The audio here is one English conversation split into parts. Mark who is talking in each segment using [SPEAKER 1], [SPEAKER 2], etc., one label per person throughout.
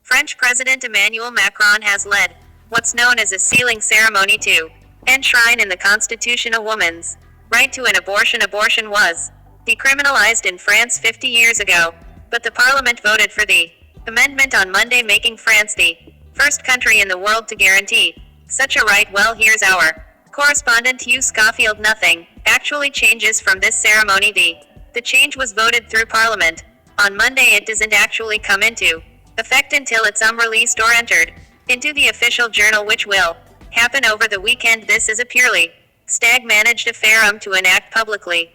[SPEAKER 1] French President Emmanuel Macron has led what's known as a sealing ceremony to enshrine in the Constitution a woman's right to an abortion. Abortion was decriminalized in France 50 years ago, but the parliament voted for the amendment on Monday, making France the first country in the world to guarantee such a right. Well, here's our correspondent Hugh Schofield. Nothing actually changes from this ceremony. The change was voted through Parliament on Monday. It doesn't actually come into effect until it's released or entered into the official journal, which will happen over the weekend. This is a purely stag-managed affair to enact publicly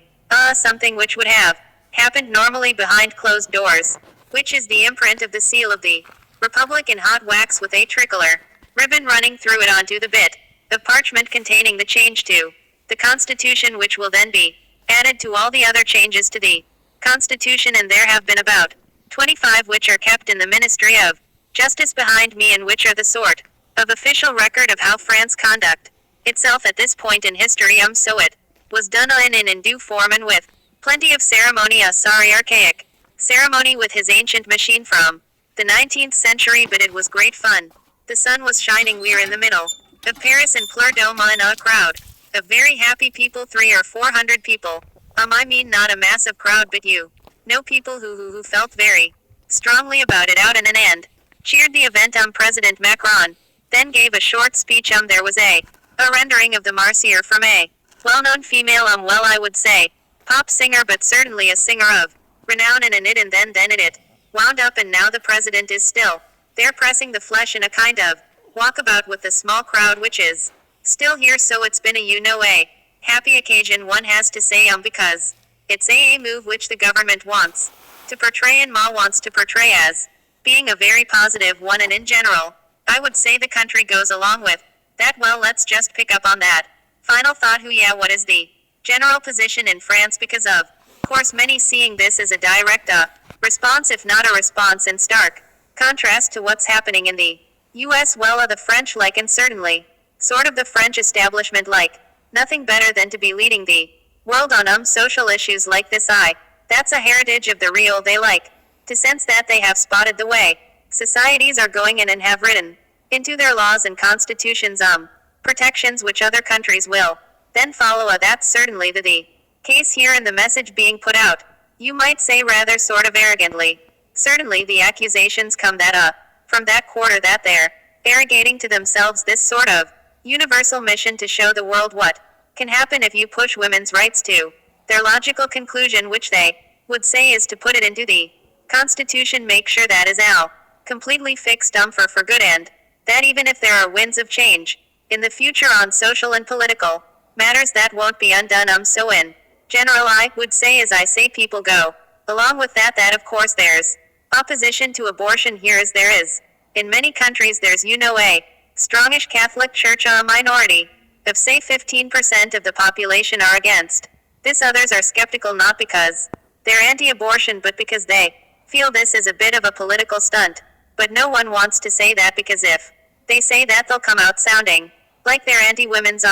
[SPEAKER 1] something which would have happened normally behind closed doors, which is the imprint of the seal of the Republic in hot wax with a tricolor ribbon running through it onto the bit of parchment containing the change to the Constitution, which will then be added to all the other changes to the Constitution, and there have been about 25 which are kept in the Ministry of Justice behind me, and which are the sort of official record of how France conduct itself at this point in history. So it was done in due form and with plenty of ceremony. Archaic ceremony with his ancient machine from the 19th century, but it was great fun. The sun was shining. We're in the middle of Paris in Pleur d'Oma, in a crowd of very happy people, 300 or 400 people. I mean not a massive crowd, but you know, people who felt very strongly about it out and cheered the event. President Macron then gave a short speech. There was a rendering of the Marseillaise from a well-known female, well, I would say pop singer, but certainly a singer of renown, and then it wound up, and now the president is still there pressing the flesh in a kind of walkabout with the small crowd which is still here. So it's been a happy occasion, one has to say, because it's a move which the government wants to portray and Ma wants to portray as being a very positive one, and in general, I would say the country goes along with that. Well, let's just pick up on that final thought. What is the general position in France? Because of course many seeing this as a direct response, if not a response, in stark contrast to what's happening in the US. Well, the French like, and certainly sort of the French establishment like nothing better than to be leading the world on social issues like this. That's a heritage of the real. They like to sense that they have spotted the way societies are going in and have written into their laws and constitutions protections which other countries will then follow. That's certainly the case here, and the message being put out, you might say rather sort of arrogantly. Certainly the accusations come that from that quarter that they're arrogating to themselves this sort of universal mission to show the world what can happen if you push women's rights to their logical conclusion, which they would say is to put it into the Constitution, make sure that is completely fixed for good, and that even if there are winds of change in the future on social and political matters, that won't be undone. So in general, I would say, as I say, people go along with that of course there's opposition to abortion here, as there is in many countries. There's a strongish Catholic Church, a minority of say 15% of the population are against this. Others are skeptical, not because they're anti-abortion, but because they feel this is a bit of a political stunt. But no one wants to say that, because if they say that, they'll come out sounding like they're anti-women's.